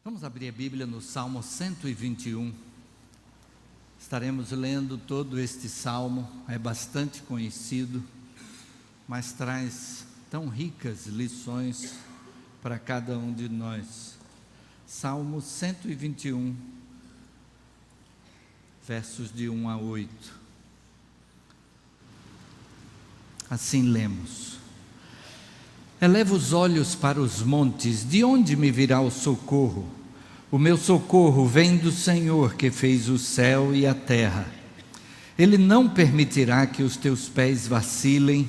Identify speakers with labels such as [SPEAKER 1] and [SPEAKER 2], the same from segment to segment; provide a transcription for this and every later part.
[SPEAKER 1] Vamos abrir a Bíblia no Salmo 121. Estaremos lendo todo este salmo, é bastante conhecido, mas traz tão ricas lições para cada um de nós. Salmo 121, versos de 1 a 8. Assim lemos: Eleva os olhos para os montes, de onde me virá o socorro? O meu socorro vem do Senhor, que fez o céu e a terra. Ele não permitirá que os teus pés vacilem,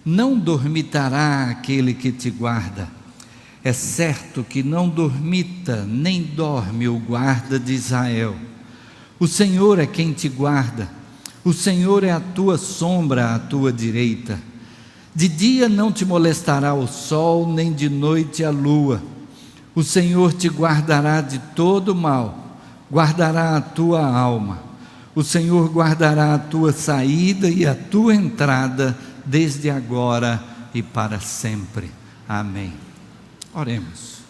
[SPEAKER 1] não dormitará aquele que te guarda. É certo que não dormita, nem dorme o guarda de Israel. O Senhor é quem te guarda, o Senhor é a tua sombra à tua direita. De dia não te molestará o sol, nem de noite a lua. O Senhor te guardará de todo mal, guardará a tua alma. O Senhor guardará a tua saída e a tua entrada, desde agora e para sempre. Amém. Oremos.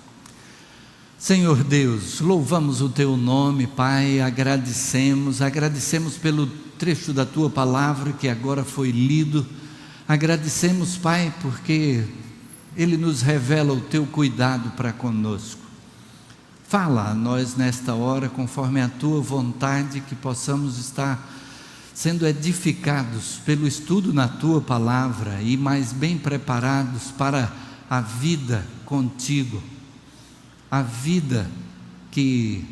[SPEAKER 1] Senhor Deus, louvamos o teu nome, Pai, agradecemos pelo trecho da tua palavra que agora foi lido. Agradecemos, Pai, porque Ele nos revela o teu cuidado para conosco. Fala a nós nesta hora, conforme a tua vontade, que possamos estar sendo edificados pelo estudo na tua palavra e mais bem preparados para a vida contigo, a vida que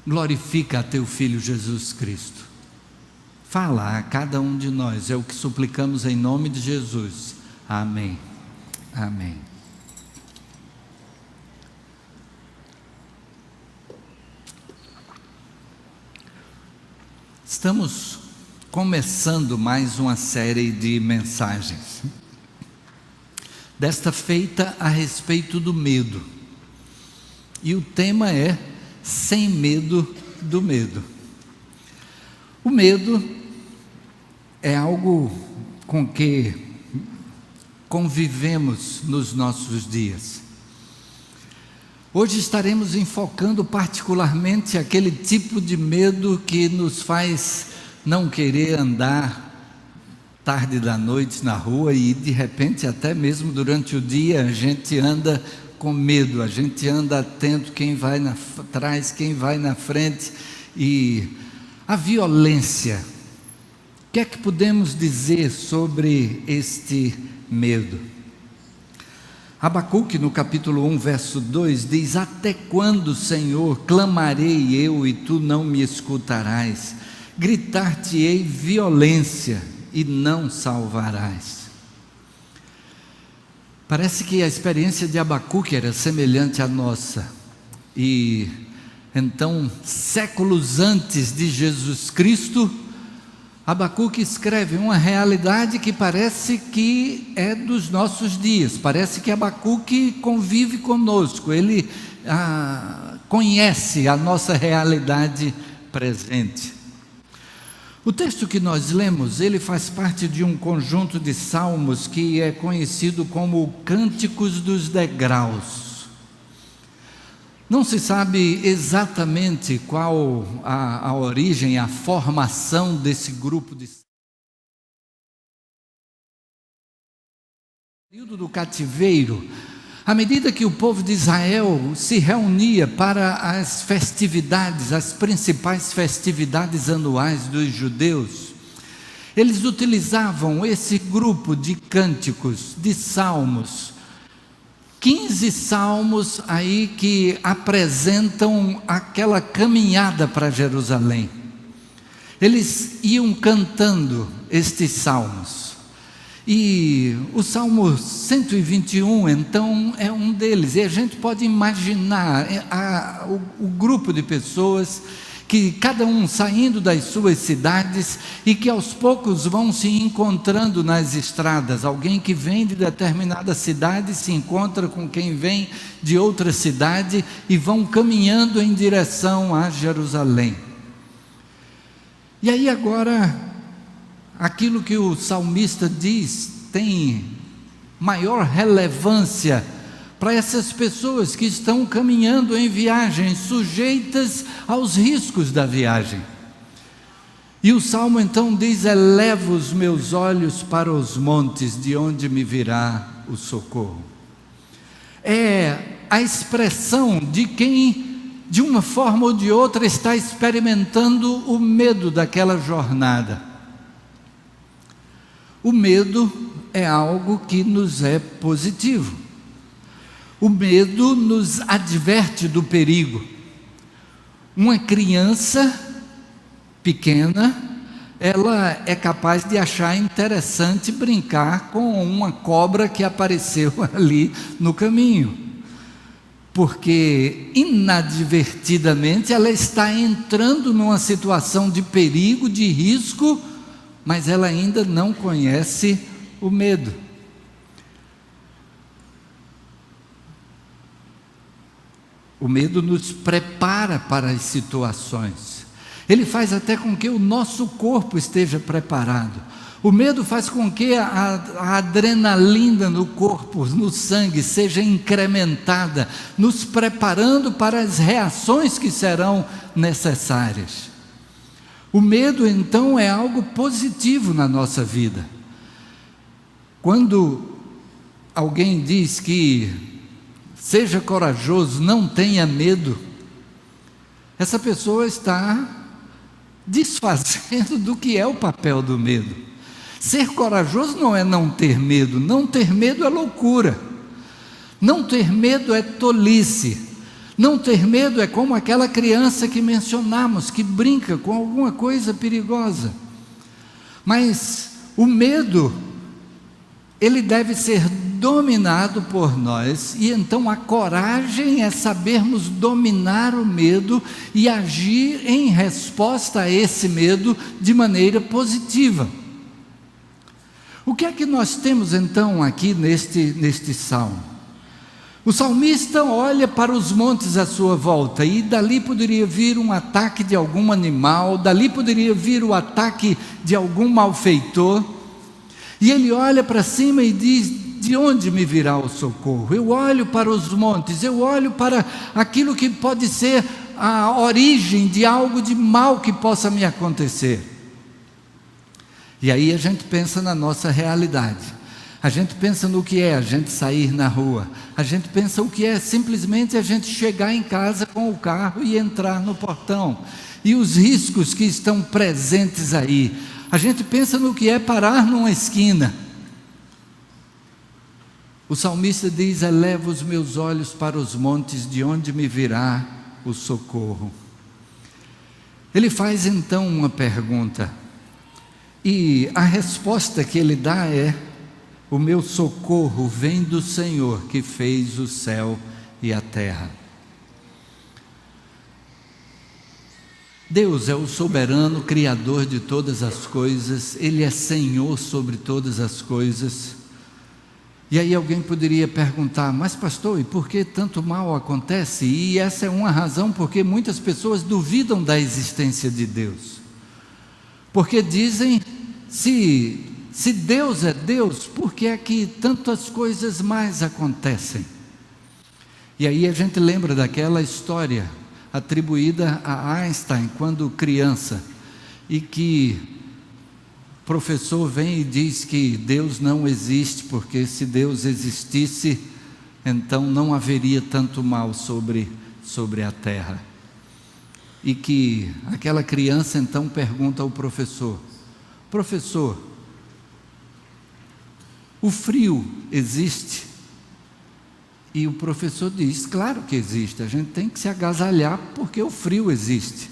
[SPEAKER 1] glorifica a teu Filho Jesus Cristo. Fala a cada um de nós, é o que suplicamos em nome de Jesus. Amém. Amém. Estamos começando mais uma série de mensagens, desta feita a respeito do medo, e o tema é Sem Medo do Medo. O medo é algo com que convivemos nos nossos dias. Hoje estaremos enfocando particularmente aquele tipo de medo que nos faz não querer andar tarde da noite na rua e de repente até mesmo durante o dia a gente anda com medo, a gente anda atento quem vai atrás, quem vai na frente. E a violência, o que é que podemos dizer sobre este medo? Abacuque, no capítulo 1, verso 2, diz: Até quando, Senhor, clamarei eu e tu não me escutarás? Gritar-te-ei violência e não salvarás. Parece que a experiência de Abacuque era semelhante à nossa. E então, séculos antes de Jesus Cristo, Abacuque escreve uma realidade que parece que é dos nossos dias. Parece que Abacuque convive conosco, ele conhece a nossa realidade presente. O texto que nós lemos, ele faz parte de um conjunto de salmos que é conhecido como Cânticos dos Degraus. Não se sabe exatamente qual a origem, a formação desse grupo de... No período do cativeiro, à medida que o povo de Israel se reunia para as festividades, as principais festividades anuais dos judeus, eles utilizavam esse grupo de cânticos, de salmos, 15 salmos aí que apresentam aquela caminhada para Jerusalém. Eles iam cantando estes salmos. E o Salmo 121, então, é um deles. E a gente pode imaginar o grupo de pessoas que cada um saindo das suas cidades e que aos poucos vão se encontrando nas estradas. Alguém que vem de determinada cidade se encontra com quem vem de outra cidade e vão caminhando em direção a Jerusalém. E aí agora, aquilo que o salmista diz tem maior relevância para essas pessoas que estão caminhando em viagem, sujeitas aos riscos da viagem. E o Salmo então diz: elevo os meus olhos para os montes, de onde me virá o socorro. É a expressão de quem, de uma forma ou de outra, está experimentando o medo daquela jornada. O medo é algo que nos é positivo. O medo nos adverte do perigo. Uma criança pequena, ela é capaz de achar interessante brincar com uma cobra que apareceu ali no caminho, porque inadvertidamente ela está entrando numa situação de perigo, de risco, mas ela ainda não conhece o medo. O medo nos prepara para as situações. Ele faz até com que o nosso corpo esteja preparado. O medo faz com que a adrenalina no corpo, no sangue, seja incrementada, nos preparando para as reações que serão necessárias. O medo, então, é algo positivo na nossa vida. Quando alguém diz que seja corajoso, não tenha medo, essa pessoa está desfazendo do que é o papel do medo. Ser corajoso não é não ter medo é loucura, não ter medo é tolice, não ter medo é como aquela criança que mencionamos, que brinca com alguma coisa perigosa. Mas o medo, ele deve ser dominado por nós, e então a coragem é sabermos dominar o medo e agir em resposta a esse medo de maneira positiva. O que é que nós temos então aqui neste salmo? O salmista olha para os montes à sua volta, e dali poderia vir um ataque de algum animal, dali poderia vir o ataque de algum malfeitor, e ele olha para cima e diz: de onde me virá o socorro? Eu olho para os montes, eu olho para aquilo que pode ser a origem de algo de mal que possa me acontecer. E aí a gente pensa na nossa realidade, a gente pensa no que é a gente sair na rua, a gente pensa o que é simplesmente a gente chegar em casa com o carro e entrar no portão, e os riscos que estão presentes aí. A gente pensa no que é parar numa esquina. O salmista diz: elevo os meus olhos para os montes, de onde me virá o socorro. Ele faz então uma pergunta, e a resposta que ele dá é: o meu socorro vem do Senhor que fez o céu e a terra. Deus é o soberano criador de todas as coisas, Ele é Senhor sobre todas as coisas. E aí alguém poderia perguntar: mas pastor, e por que tanto mal acontece? E essa é uma razão porque muitas pessoas duvidam da existência de Deus, porque dizem: se Deus é Deus, por que é que tantas coisas mais acontecem? E aí a gente lembra daquela história atribuída a Einstein quando criança, e que o professor vem e diz que Deus não existe, porque se Deus existisse, então não haveria tanto mal sobre a terra. E que aquela criança então pergunta ao professor: professor, o frio existe? E o professor diz: claro que existe, a gente tem que se agasalhar porque o frio existe.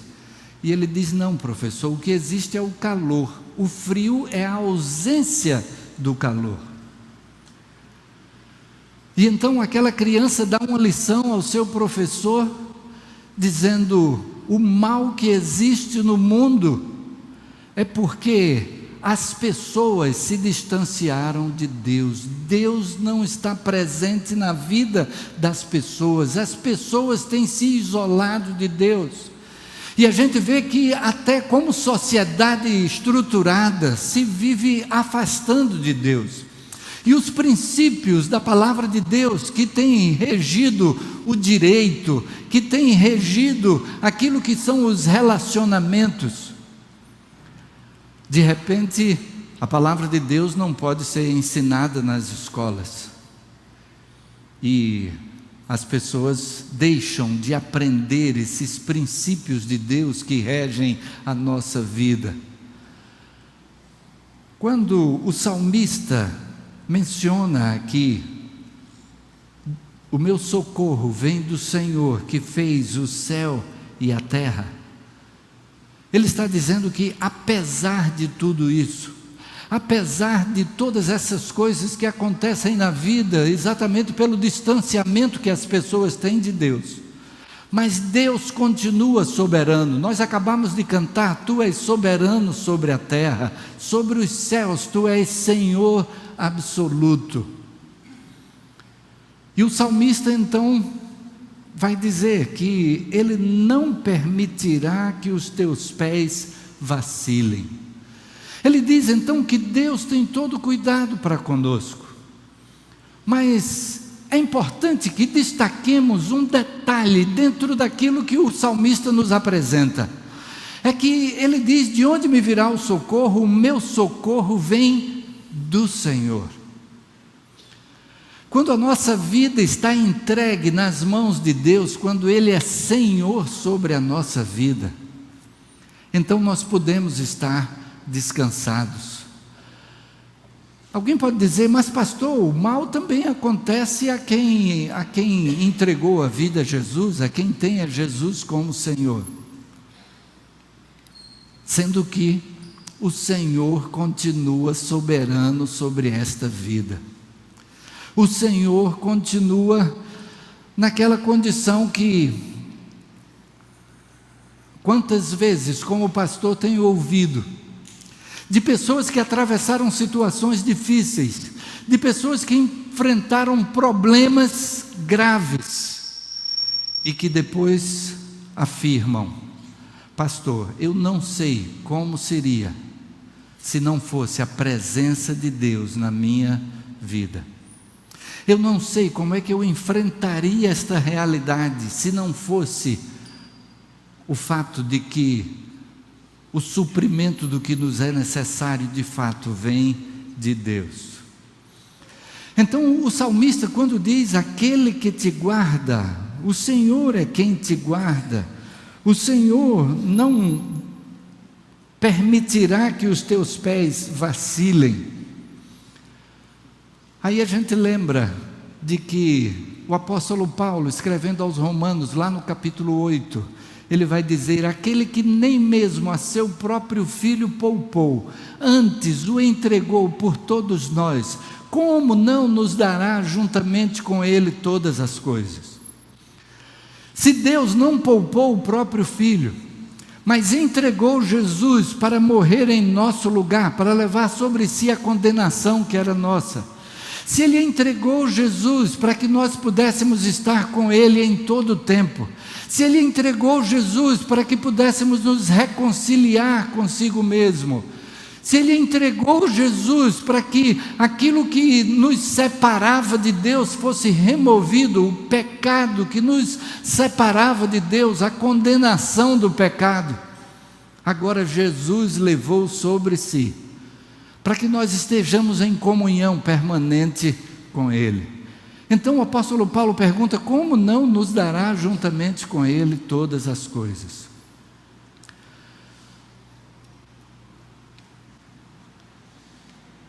[SPEAKER 1] E ele diz: não, professor, o que existe é o calor, o frio é a ausência do calor. E então aquela criança dá uma lição ao seu professor, dizendo: o mal que existe no mundo é porque as pessoas se distanciaram de Deus. Deus não está presente na vida das pessoas, as pessoas têm se isolado de Deus. E a gente vê que até como sociedade estruturada se vive afastando de Deus. E os princípios da palavra de Deus que têm regido o direito, que têm regido aquilo que são os relacionamentos. De repente, a palavra de Deus não pode ser ensinada nas escolas. E as pessoas deixam de aprender esses princípios de Deus que regem a nossa vida. Quando o salmista menciona aqui: o meu socorro vem do Senhor que fez o céu e a terra, ele está dizendo que apesar de tudo isso, apesar de todas essas coisas que acontecem na vida, exatamente pelo distanciamento que as pessoas têm de Deus, mas Deus continua soberano. Nós acabamos de cantar: tu és soberano sobre a terra, sobre os céus, tu és Senhor absoluto. E o salmista então vai dizer que ele não permitirá que os teus pés vacilem. Ele diz então que Deus tem todo cuidado para conosco, mas é importante que destaquemos um detalhe dentro daquilo que o salmista nos apresenta. É que ele diz: de onde me virá o socorro? O meu socorro vem do Senhor. Quando a nossa vida está entregue nas mãos de Deus, quando Ele é Senhor sobre a nossa vida, então nós podemos estar descansados. Alguém pode dizer: mas pastor, o mal também acontece a quem entregou a vida a Jesus, a quem tem a Jesus como Senhor. Sendo que o Senhor continua soberano sobre esta vida. O Senhor continua naquela condição que, quantas vezes, como pastor, tenho ouvido de pessoas que atravessaram situações difíceis, de pessoas que enfrentaram problemas graves e que depois afirmam: pastor, eu não sei como seria se não fosse a presença de Deus na minha vida. Eu não sei como é que eu enfrentaria esta realidade se não fosse o fato de que o suprimento do que nos é necessário de fato vem de Deus. Então o salmista, quando diz: aquele que te guarda, o Senhor é quem te guarda, o Senhor não permitirá que os teus pés vacilem. Aí a gente lembra de que o apóstolo Paulo, escrevendo aos Romanos, lá no capítulo 8, ele vai dizer: aquele que nem mesmo a seu próprio filho poupou, antes o entregou por todos nós, como não nos dará juntamente com ele todas as coisas? Se Deus não poupou o próprio filho, mas entregou Jesus para morrer em nosso lugar, para levar sobre si a condenação que era nossa, se Ele entregou Jesus para que nós pudéssemos estar com Ele em todo o tempo, se Ele entregou Jesus para que pudéssemos nos reconciliar consigo mesmo, se Ele entregou Jesus para que aquilo que nos separava de Deus fosse removido, o pecado que nos separava de Deus, a condenação do pecado, agora Jesus levou sobre si, para que nós estejamos em comunhão permanente com Ele. Então o apóstolo Paulo pergunta: como não nos dará juntamente com Ele todas as coisas?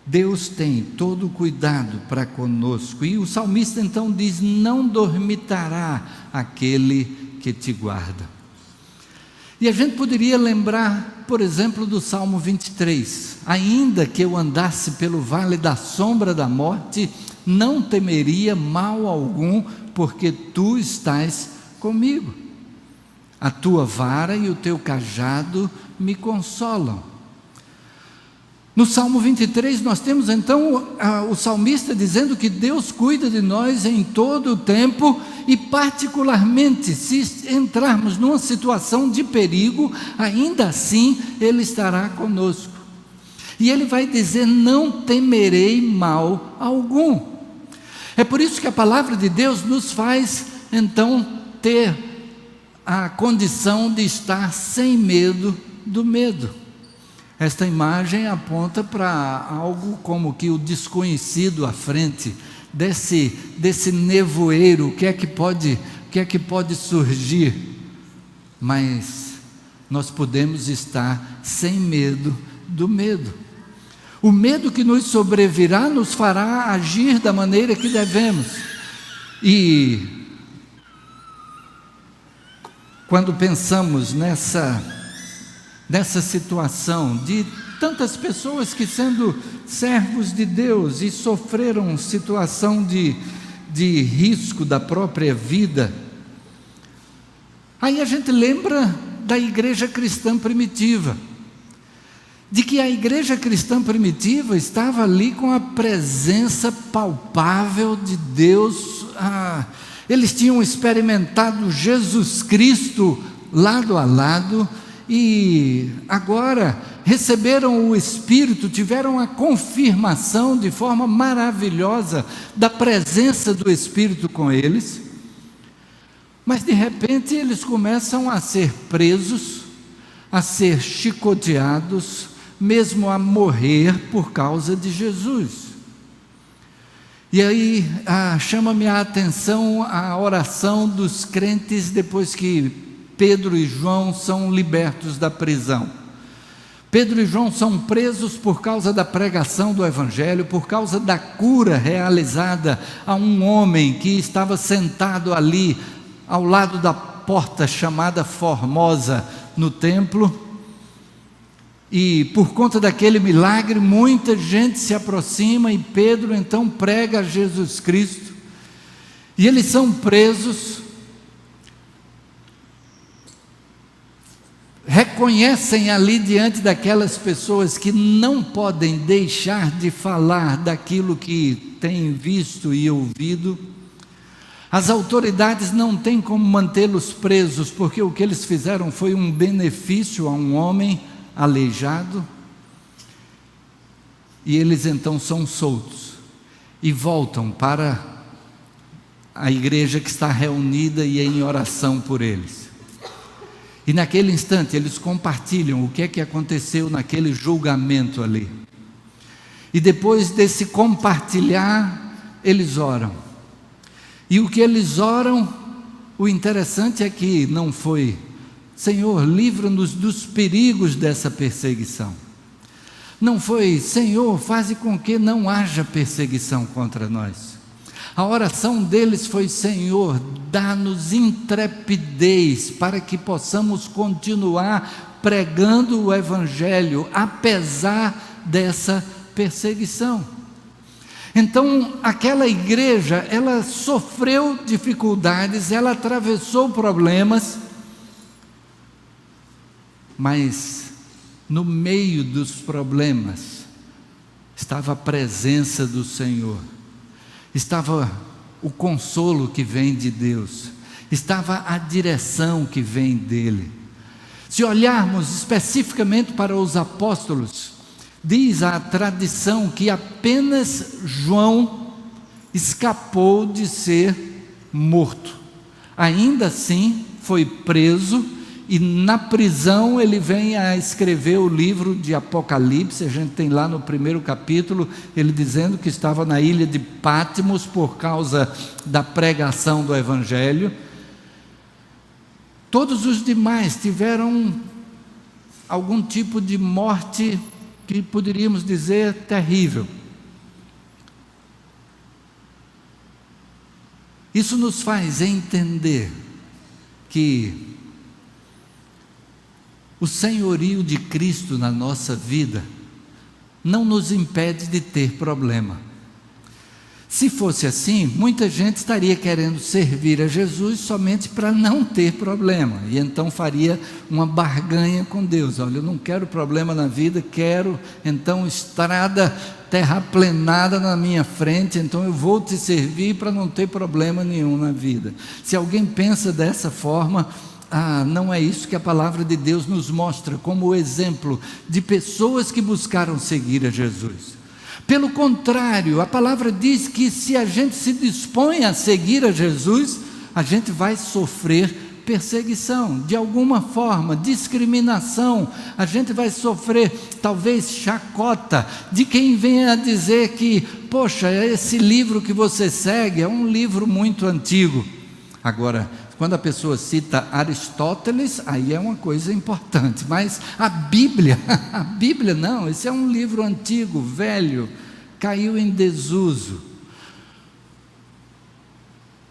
[SPEAKER 1] Deus tem todo o cuidado para conosco, e o salmista então diz: não dormitará aquele que te guarda. E a gente poderia lembrar, por exemplo, do Salmo 23, ainda que eu andasse pelo vale da sombra da morte, não temeria mal algum, porque tu estás comigo, a tua vara e o teu cajado me consolam. No Salmo 23 nós temos então o salmista dizendo que Deus cuida de nós em todo o tempo, e particularmente se entrarmos numa situação de perigo, ainda assim Ele estará conosco. E ele vai dizer: não temerei mal algum. É por isso que a palavra de Deus nos faz, então, ter a condição de estar sem medo do medo. Esta imagem aponta para algo como que o desconhecido à frente, desse nevoeiro, o que é que pode surgir? Mas nós podemos estar sem medo do medo. O medo que nos sobrevirá nos fará agir da maneira que devemos. E quando pensamos nessa situação de tantas pessoas que, sendo servos de Deus e sofreram situação de risco da própria vida, aí a gente lembra da igreja cristã primitiva, de que a igreja cristã primitiva estava ali com a presença palpável de Deus. Eles tinham experimentado Jesus Cristo lado a lado, e agora receberam o Espírito, tiveram a confirmação de forma maravilhosa da presença do Espírito com eles. Mas de repente eles começam a ser presos, a ser chicoteados, mesmo a morrer por causa de Jesus. E aí chama-me a atenção a oração dos crentes depois que Pedro e João são libertos da prisão. Pedro e João são presos por causa da pregação do Evangelho, por causa da cura realizada a um homem que estava sentado ali ao lado da porta chamada Formosa no templo. E por conta daquele milagre, muita gente se aproxima e Pedro então prega a Jesus Cristo. E eles são presos, reconhecem ali diante daquelas pessoas que não podem deixar de falar daquilo que têm visto e ouvido. As autoridades não têm como mantê-los presos, porque o que eles fizeram foi um benefício a um homem aleijado, e eles então são soltos e voltam para a igreja que está reunida e em oração por eles. E naquele instante eles compartilham o que é que aconteceu naquele julgamento ali. E depois desse compartilhar, eles oram. E o que eles oram, o interessante é que não foi: Senhor, livra-nos dos perigos dessa perseguição. Não foi: Senhor, faze com que não haja perseguição contra nós. A oração deles foi: Senhor, dá-nos intrepidez para que possamos continuar pregando o Evangelho, apesar dessa perseguição. Então, aquela igreja, ela sofreu dificuldades, ela atravessou problemas, mas no meio dos problemas estava a presença do Senhor, estava o consolo que vem de Deus, estava a direção que vem dele. Se olharmos especificamente para os apóstolos, diz a tradição que apenas João escapou de ser morto. Ainda assim foi preso, e na prisão ele vem a escrever o livro de Apocalipse. A gente tem lá no primeiro capítulo ele dizendo que estava na ilha de Patmos por causa da pregação do Evangelho. Todos os demais tiveram algum tipo de morte que poderíamos dizer terrível. Isso nos faz entender que o senhorio de Cristo na nossa vida não nos impede de ter problema. Se fosse assim, muita gente estaria querendo servir a Jesus somente para não ter problema, e então faria uma barganha com Deus: olha, eu não quero problema na vida, quero então estrada terraplenada na minha frente, então eu vou te servir para não ter problema nenhum na vida. Se alguém pensa dessa forma, não é isso que a palavra de Deus nos mostra como exemplo de pessoas que buscaram seguir a Jesus. Pelo contrário, a palavra diz que se a gente se dispõe a seguir a Jesus, a gente vai sofrer perseguição, de alguma forma, discriminação, a gente vai sofrer talvez chacota de quem venha a dizer que, poxa, esse livro que você segue é um livro muito antigo. Agora, quando a pessoa cita Aristóteles, aí é uma coisa importante, mas a Bíblia não, esse é um livro antigo, velho, caiu em desuso.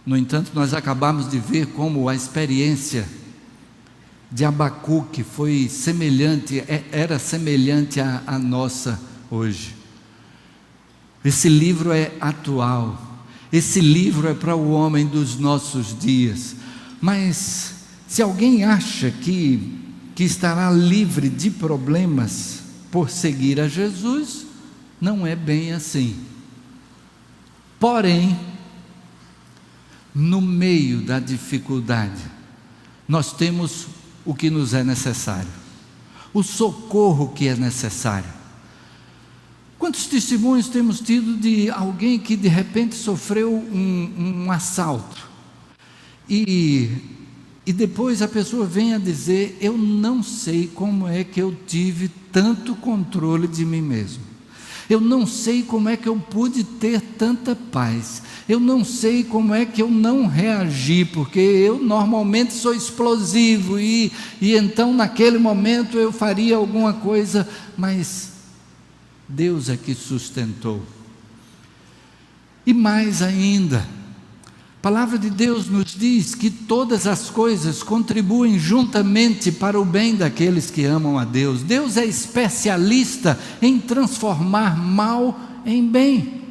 [SPEAKER 1] No entanto, nós acabamos de ver como a experiência de Abacuque foi semelhante, era semelhante à nossa hoje. Esse livro é atual, esse livro é para o homem dos nossos dias. Mas se alguém acha que estará livre de problemas por seguir a Jesus, não é bem assim. Porém, no meio da dificuldade, nós temos o que nos é necessário, o socorro que é necessário. Quantos testemunhos temos tido de alguém que de repente sofreu um assalto, e depois a pessoa vem a dizer: eu não sei como é que eu tive tanto controle de mim mesmo, eu não sei como é que eu pude ter tanta paz, eu não sei como é que eu não reagi, porque eu normalmente sou explosivo, e então naquele momento eu faria alguma coisa, mas Deus é que sustentou. E mais ainda, a palavra de Deus nos diz que todas as coisas contribuem juntamente para o bem daqueles que amam a Deus. Deus é especialista em transformar mal em bem.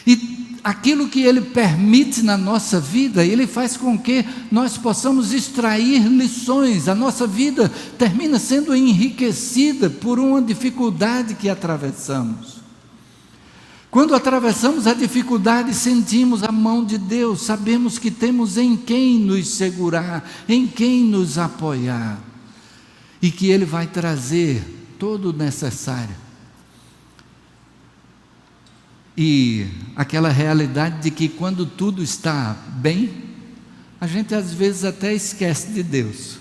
[SPEAKER 1] E aquilo que Ele permite na nossa vida, Ele faz com que nós possamos extrair lições. A nossa vida termina sendo enriquecida por uma dificuldade que atravessamos. Quando atravessamos a dificuldade, sentimos a mão de Deus, sabemos que temos em quem nos segurar, em quem nos apoiar, e que Ele vai trazer todo o necessário. E aquela realidade de que quando tudo está bem, a gente às vezes até esquece de Deus,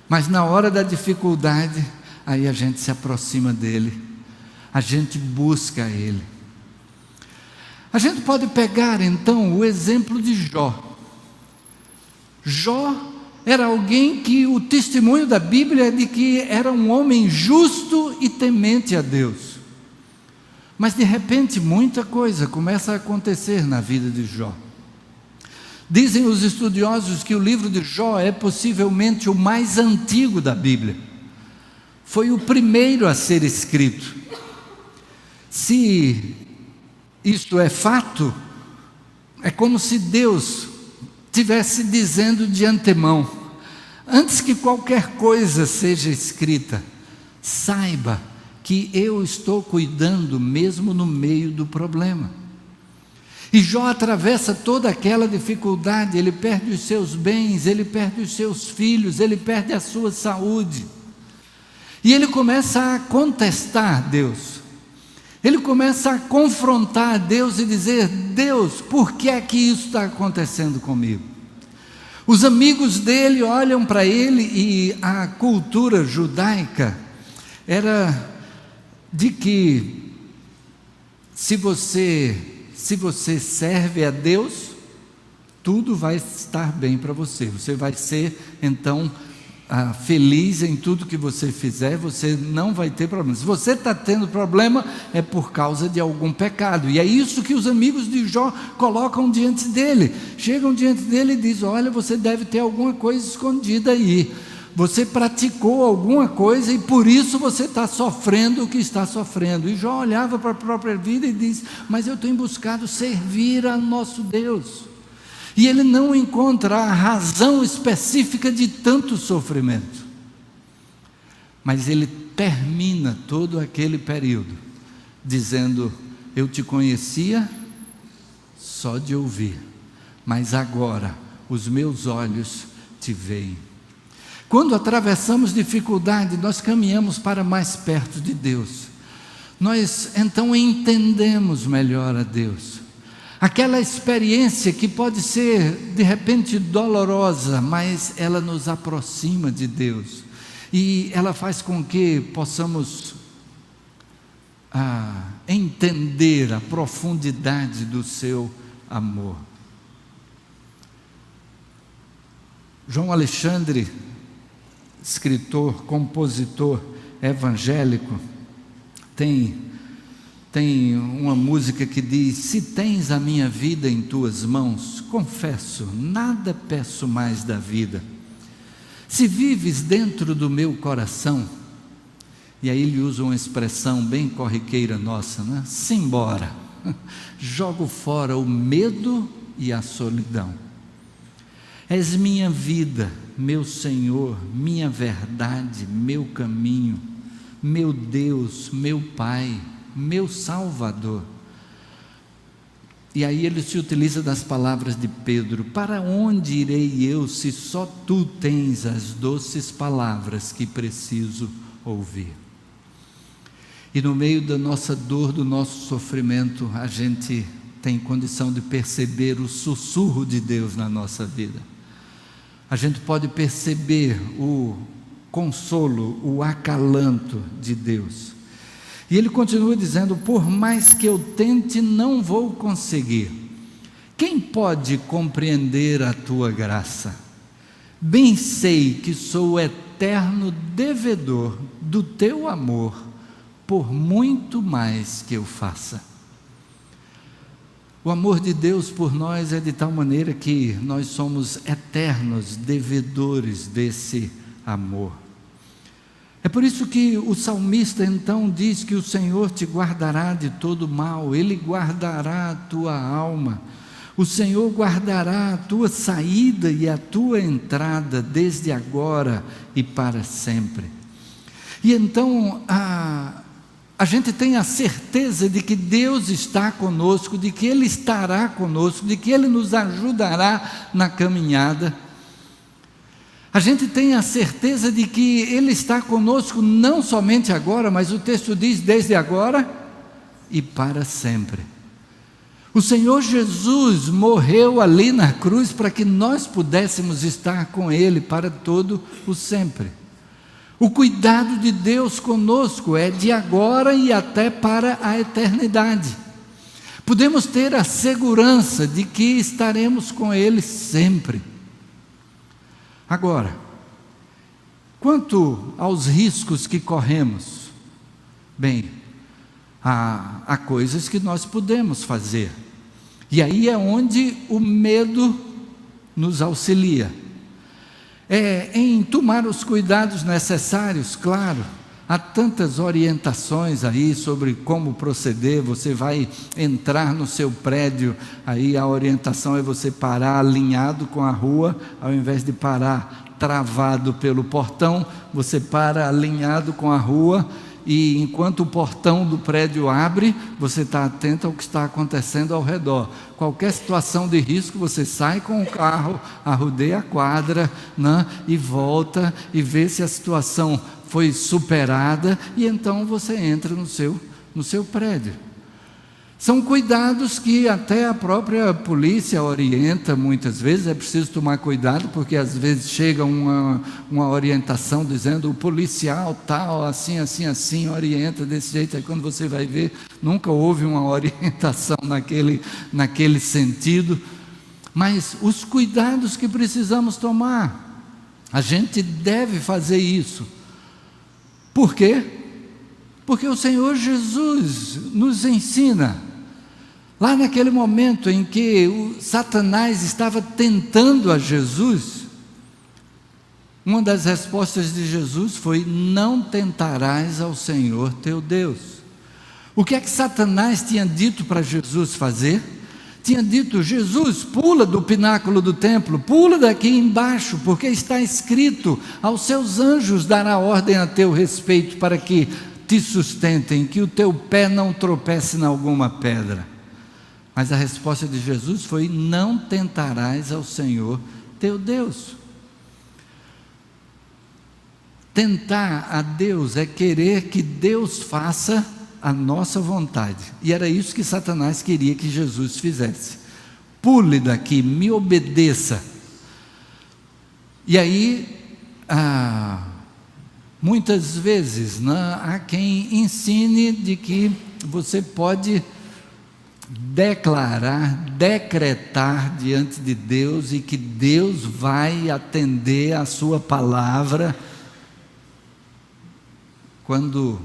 [SPEAKER 1] mas na hora da dificuldade, aí a gente se aproxima dEle, a gente busca Ele. A gente pode pegar então o exemplo de Jó. Jó era alguém que o testemunho da Bíblia é de que era um homem justo e temente a Deus. Mas de repente muita coisa começa a acontecer na vida de Jó. Dizem os estudiosos que o livro de Jó é possivelmente o mais antigo da Bíblia. Foi o primeiro a ser escrito. Se isto é fato, é como se Deus estivesse dizendo de antemão: antes que qualquer coisa seja escrita, saiba que eu estou cuidando mesmo no meio do problema. E Jó atravessa toda aquela dificuldade, ele perde os seus bens, ele perde os seus filhos, ele perde a sua saúde. E ele começa a contestar Deus. Ele começa a confrontar Deus e dizer: Deus, por que é que isso está acontecendo comigo? Os amigos dele olham para ele, e a cultura judaica era de que se você serve a Deus, tudo vai estar bem para você. Você vai ser então feliz em tudo que você fizer, você não vai ter problema. Se você está tendo problema, é por causa de algum pecado. E é isso que os amigos de Jó colocam diante dele. Chegam diante dele e dizem: olha, você deve ter alguma coisa escondida aí. Você praticou alguma coisa e por isso você está sofrendo o que está sofrendo. E Jó olhava para a própria vida e disse: mas eu tenho buscado servir a nosso Deus. E ele não encontra a razão específica de tanto sofrimento. Mas ele termina todo aquele período dizendo: eu te conhecia só de ouvir, mas agora os meus olhos te te veem. Quando atravessamos dificuldade, nós caminhamos para mais perto de Deus. Nós então entendemos melhor a Deus. Aquela experiência que pode ser de repente dolorosa, mas ela nos aproxima de Deus. E ela faz com que possamos entender a profundidade do seu amor. João Alexandre, escritor, compositor evangélico, tem uma música que diz: se tens a minha vida em tuas mãos, confesso, nada peço mais da vida. Se vives dentro do meu coração, e aí ele usa uma expressão bem corriqueira nossa, né? Simbora, jogo fora o medo e a solidão. És minha vida, meu Senhor, minha verdade, meu caminho, meu Deus, meu Pai, meu Salvador. E aí ele se utiliza das palavras de Pedro: para onde irei eu se só tu tens as doces palavras que preciso ouvir? E no meio da nossa dor, do nosso sofrimento, a gente tem condição de perceber o sussurro de Deus na nossa vida. A gente pode perceber o consolo, o acalanto de Deus. E ele continua dizendo: por mais que eu tente, não vou conseguir. Quem pode compreender a tua graça? Bem sei que sou eterno devedor do teu amor, por muito mais que eu faça. O amor de Deus por nós é de tal maneira que nós somos eternos devedores desse amor. É por isso que o salmista então diz que o Senhor te guardará de todo mal, Ele guardará a tua alma, o Senhor guardará a tua saída e a tua entrada, desde agora e para sempre. E então a gente tem a certeza de que Deus está conosco, de que Ele estará conosco, de que Ele nos ajudará na caminhada. A gente tem a certeza de que Ele está conosco não somente agora, mas o texto diz desde agora e para sempre. O Senhor Jesus morreu ali na cruz para que nós pudéssemos estar com Ele para todo o sempre. O cuidado de Deus conosco é de agora e até para a eternidade. Podemos ter a segurança de que estaremos com Ele sempre. Agora, quanto aos riscos que corremos, bem, há coisas que nós podemos fazer, e aí é onde o medo nos auxilia. Em tomar os cuidados necessários, claro. Há tantas orientações aí sobre como proceder. Você vai entrar no seu prédio, aí a orientação é você parar alinhado com a rua, ao invés de parar travado pelo portão, você para alinhado com a rua, e enquanto o portão do prédio abre, você está atento ao que está acontecendo ao redor. Qualquer situação de risco, você sai com o carro, arrodeia a quadra, né, e volta e vê se a situação foi superada, e então você entra no seu prédio. São cuidados que até a própria polícia orienta muitas vezes. É preciso tomar cuidado, porque às vezes chega uma orientação dizendo: o policial tal, assim, assim, assim, orienta desse jeito. Aí quando você vai ver, nunca houve uma orientação naquele sentido. Mas os cuidados que precisamos tomar, a gente deve fazer isso. Por quê? Porque o Senhor Jesus nos ensina. Lá naquele momento em que o Satanás estava tentando a Jesus, uma das respostas de Jesus foi: não tentarás ao Senhor teu Deus. O que é que Satanás tinha dito para Jesus fazer? Tinha dito: Jesus, pula do pináculo do templo, pula daqui embaixo, porque está escrito: aos seus anjos dará ordem a teu respeito, para que te sustentem, que o teu pé não tropece em alguma pedra. Mas a resposta de Jesus foi: não tentarás ao Senhor teu Deus. tentar a Deus é querer que Deus faça a nossa vontade. E era isso que Satanás queria que Jesus fizesse. Pule daqui, me obedeça. E aí, muitas vezes, né, há quem ensine de que você pode declarar, decretar diante de Deus e que Deus vai atender a sua palavra, quando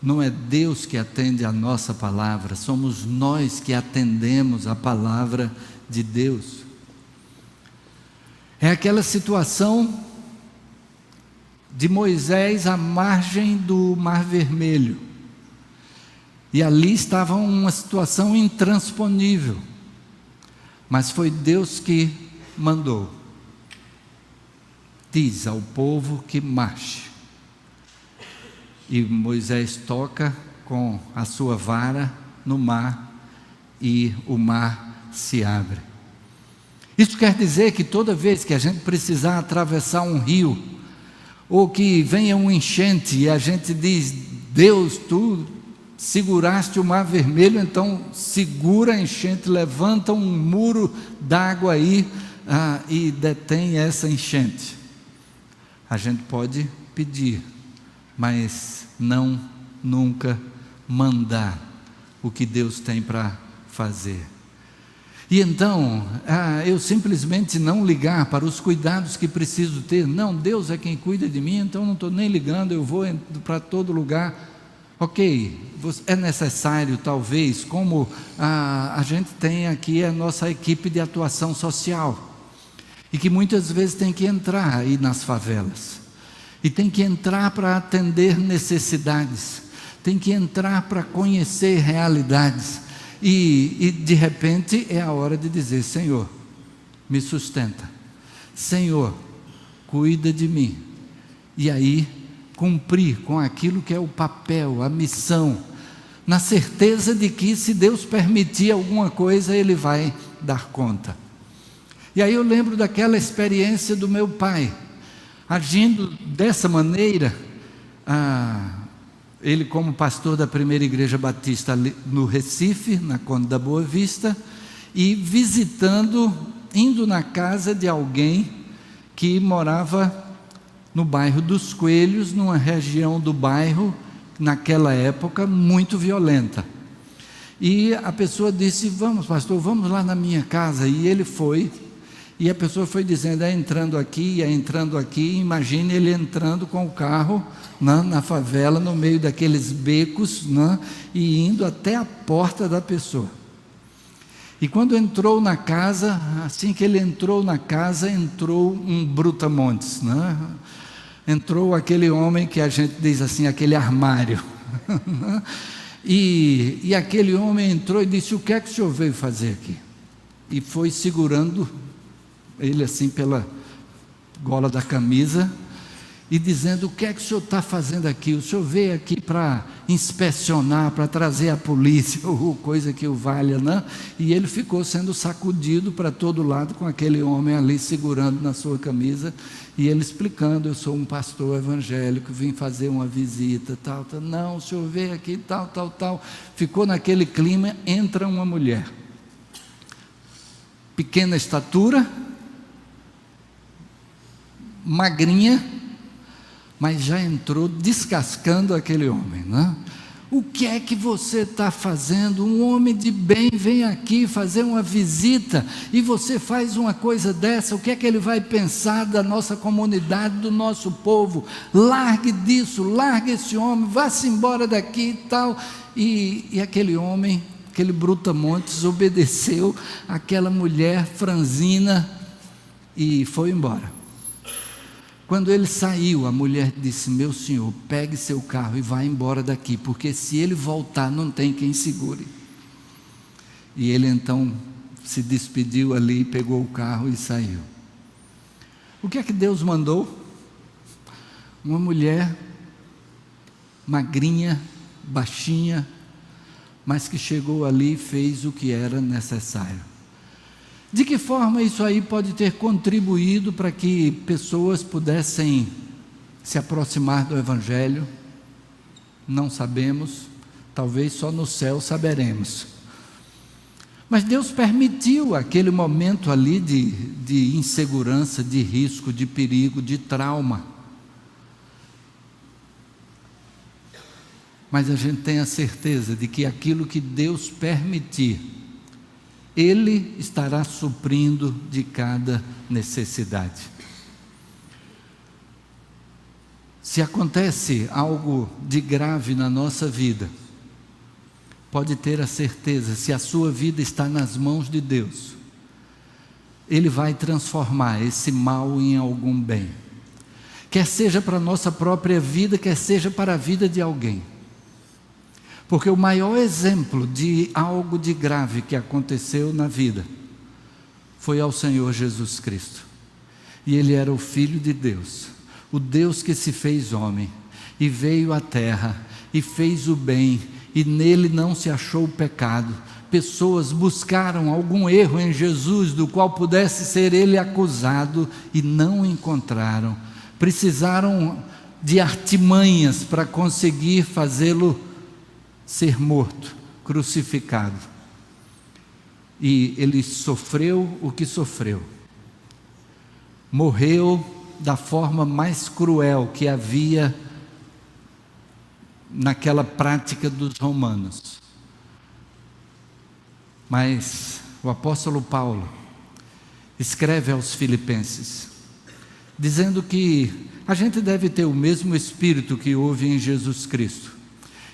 [SPEAKER 1] não é Deus que atende a nossa palavra, somos nós que atendemos a palavra de Deus. É aquela situação de Moisés à margem do Mar Vermelho, e ali estava uma situação intransponível, mas foi Deus que mandou: diz ao povo que marche. E Moisés toca com a sua vara no mar, e o mar se abre. Isso quer dizer que toda vez que a gente precisar atravessar um rio, ou que venha um enchente, e a gente diz: Deus, tu seguraste o Mar Vermelho, então segura a enchente, levanta um muro d'água aí, e detém essa enchente. A gente pode pedir, mas não nunca mandar o que Deus tem para fazer. E então, eu simplesmente não ligar para os cuidados que preciso ter. Não, Deus é quem cuida de mim, então não estou nem ligando, eu vou para todo lugar. Ok, é necessário talvez, como a gente tem aqui a nossa equipe de atuação social, e que muitas vezes tem que entrar aí nas favelas, e tem que entrar para atender necessidades, tem que entrar para conhecer realidades, e de repente é a hora de dizer: Senhor, me sustenta, Senhor, cuida de mim. E aí cumprir com aquilo que é o papel, a missão, na certeza de que, se Deus permitir alguma coisa, Ele vai dar conta. E aí eu lembro daquela experiência do meu pai, agindo dessa maneira, ele como pastor da primeira igreja batista no Recife, na Conde da Boa Vista, e visitando, indo na casa de alguém que morava no bairro dos Coelhos, numa região do bairro, naquela época, muito violenta. E a pessoa disse: vamos, pastor, vamos lá na minha casa. E ele foi, e a pessoa foi dizendo: é entrando aqui, é entrando aqui. Imagine ele entrando com o carro, né, na favela, no meio daqueles becos, né, e indo até a porta da pessoa. E quando entrou na casa, assim que ele entrou na casa, entrou um brutamontes, né? Entrou aquele homem que a gente diz assim, aquele armário. e aquele homem entrou e disse: o que é que o senhor veio fazer aqui? E foi segurando ele assim pela gola da camisa, e dizendo: o que é que o senhor está fazendo aqui? O senhor veio aqui para inspecionar, para trazer a polícia, ou coisa que o valha, né? E ele ficou sendo sacudido para todo lado, com aquele homem ali segurando na sua camisa, e ele explicando: eu sou um pastor evangélico, vim fazer uma visita, tal. Não, o senhor veio aqui, tal. Ficou naquele clima. Entra uma mulher, pequena estatura, magrinha, mas já entrou descascando aquele homem, né? O que é que você está fazendo? Um homem de bem vem aqui fazer uma visita, e você faz uma coisa dessa. O que é que ele vai pensar da nossa comunidade, do nosso povo? Largue disso, largue esse homem, vá-se embora daqui e tal. E aquele homem, aquele brutamontes, obedeceu aquela mulher franzina e foi embora. Quando ele saiu, a mulher disse: meu senhor, pegue seu carro e vá embora daqui, porque se ele voltar, não tem quem segure. E ele então se despediu ali, pegou o carro e saiu. O que é que Deus mandou? Uma mulher magrinha, baixinha, mas que chegou ali e fez o que era necessário. De que forma isso aí pode ter contribuído para que pessoas pudessem se aproximar do Evangelho? Não sabemos, talvez só no céu saberemos. Mas Deus permitiu aquele momento ali de insegurança, de risco, de perigo, de trauma. Mas a gente tem a certeza de que aquilo que Deus permitir, Ele estará suprindo de cada necessidade. Se acontece algo de grave na nossa vida, pode ter a certeza, se a sua vida está nas mãos de Deus, Ele vai transformar esse mal em algum bem. Quer seja para a nossa própria vida, quer seja para a vida de alguém. Porque o maior exemplo de algo de grave que aconteceu na vida foi ao Senhor Jesus Cristo. E Ele era o Filho de Deus, o Deus que se fez homem, e veio à terra, e fez o bem, e nele não se achou pecado. Pessoas buscaram algum erro em Jesus, do qual pudesse ser Ele acusado, e não encontraram. Precisaram de artimanhas para conseguir fazê-lo ser morto, crucificado. E Ele sofreu o que sofreu. Morreu da forma mais cruel que havia naquela prática dos romanos. Mas o apóstolo Paulo escreve aos Filipenses, dizendo que a gente deve ter o mesmo espírito que houve em Jesus Cristo,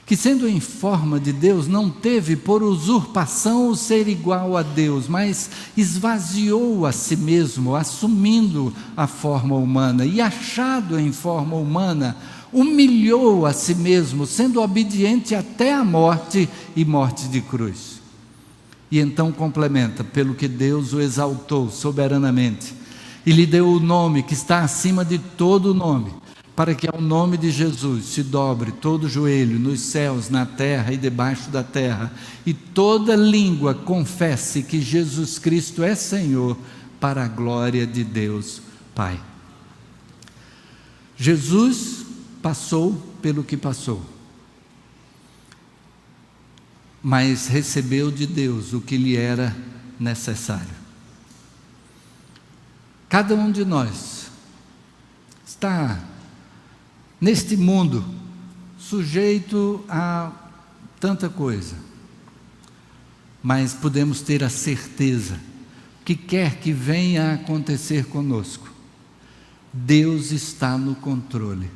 [SPEAKER 1] que sendo em forma de Deus, não teve por usurpação o ser igual a Deus, mas esvaziou a si mesmo, assumindo a forma humana, e achado em forma humana, humilhou a si mesmo, sendo obediente até a morte e morte de cruz. E então complementa, pelo que Deus o exaltou soberanamente, e lhe deu o nome que está acima de todo nome, para que ao nome de Jesus se dobre todo joelho nos céus, na terra e debaixo da terra, e toda língua confesse que Jesus Cristo é Senhor, para a glória de Deus Pai. Jesus passou pelo que passou, mas recebeu de Deus o que lhe era necessário. Cada um de nós está neste mundo sujeito a tanta coisa, mas podemos ter a certeza que quer que venha a acontecer conosco, Deus está no controle,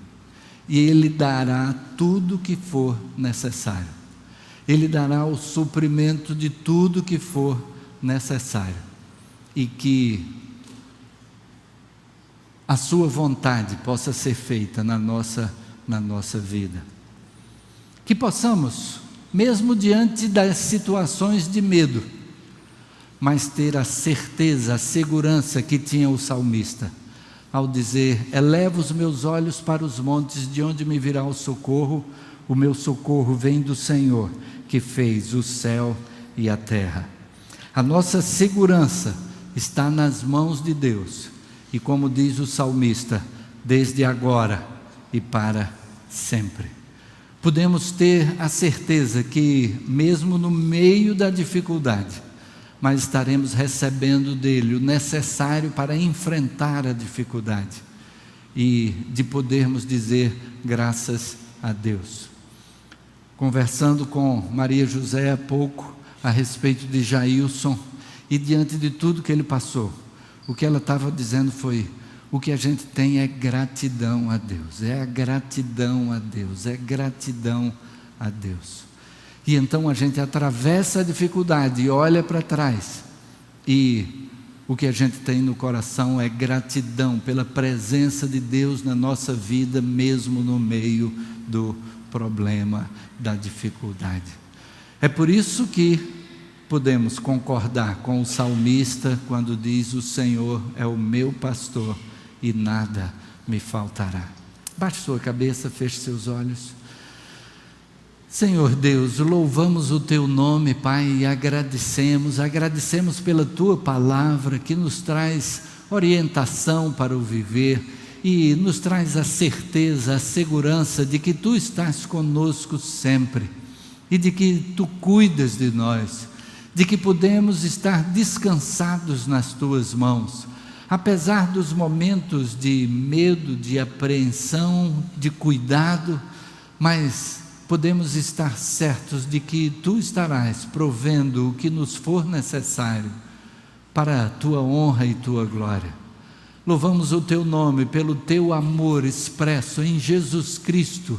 [SPEAKER 1] e Ele dará tudo o que for necessário. Ele dará o suprimento de tudo que for necessário, e que a sua vontade possa ser feita na nossa vida. Que possamos, mesmo diante das situações de medo, mas ter a certeza, a segurança que tinha o salmista, ao dizer: eleva os meus olhos para os montes, de onde me virá o socorro? O meu socorro vem do Senhor, que fez o céu e a terra. A nossa segurança está nas mãos de Deus, e como diz o salmista, desde agora e para sempre. Podemos ter a certeza que, mesmo no meio da dificuldade, mas estaremos recebendo dele o necessário para enfrentar a dificuldade, e de podermos dizer graças a Deus. Conversando com Maria José há pouco, a respeito de Jailson, e diante de tudo que ele passou, o que ela estava dizendo foi: o que a gente tem é gratidão a Deus, é a gratidão a Deus, é gratidão a Deus. E então a gente atravessa a dificuldade e olha para trás, e o que a gente tem no coração é gratidão pela presença de Deus na nossa vida, mesmo no meio do problema, da dificuldade. É por isso que podemos concordar com o salmista quando diz: o Senhor é o meu pastor e nada me faltará. Baixe sua cabeça, feche seus olhos. Senhor Deus, louvamos o Teu nome, Pai, e agradecemos pela Tua palavra que nos traz orientação para o viver, e nos traz a certeza, a segurança de que Tu estás conosco sempre e de que Tu cuidas de nós, de que podemos estar descansados nas Tuas mãos, apesar dos momentos de medo, de apreensão, de cuidado, mas podemos estar certos de que Tu estarás provendo o que nos for necessário para a Tua honra e Tua glória. Louvamos o Teu nome pelo Teu amor expresso em Jesus Cristo,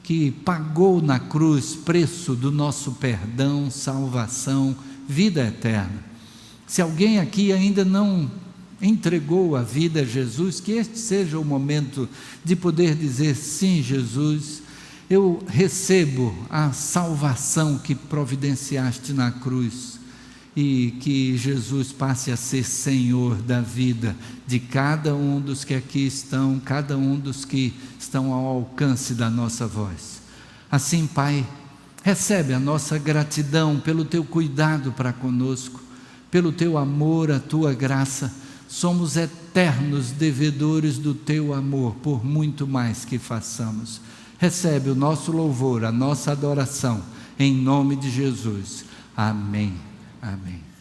[SPEAKER 1] que pagou na cruz preço do nosso perdão, salvação, vida eterna. Se alguém aqui ainda não entregou a vida a Jesus, que este seja o momento de poder dizer: sim, Jesus, eu recebo a salvação que providenciaste na cruz, e que Jesus passe a ser Senhor da vida de cada um dos que aqui estão, cada um dos que estão ao alcance da nossa voz. Assim, Pai, recebe a nossa gratidão pelo Teu cuidado para conosco, pelo Teu amor, a Tua graça. Somos eternos devedores do Teu amor, por muito mais que façamos. Recebe o nosso louvor, a nossa adoração, em nome de Jesus. Amém. Amém.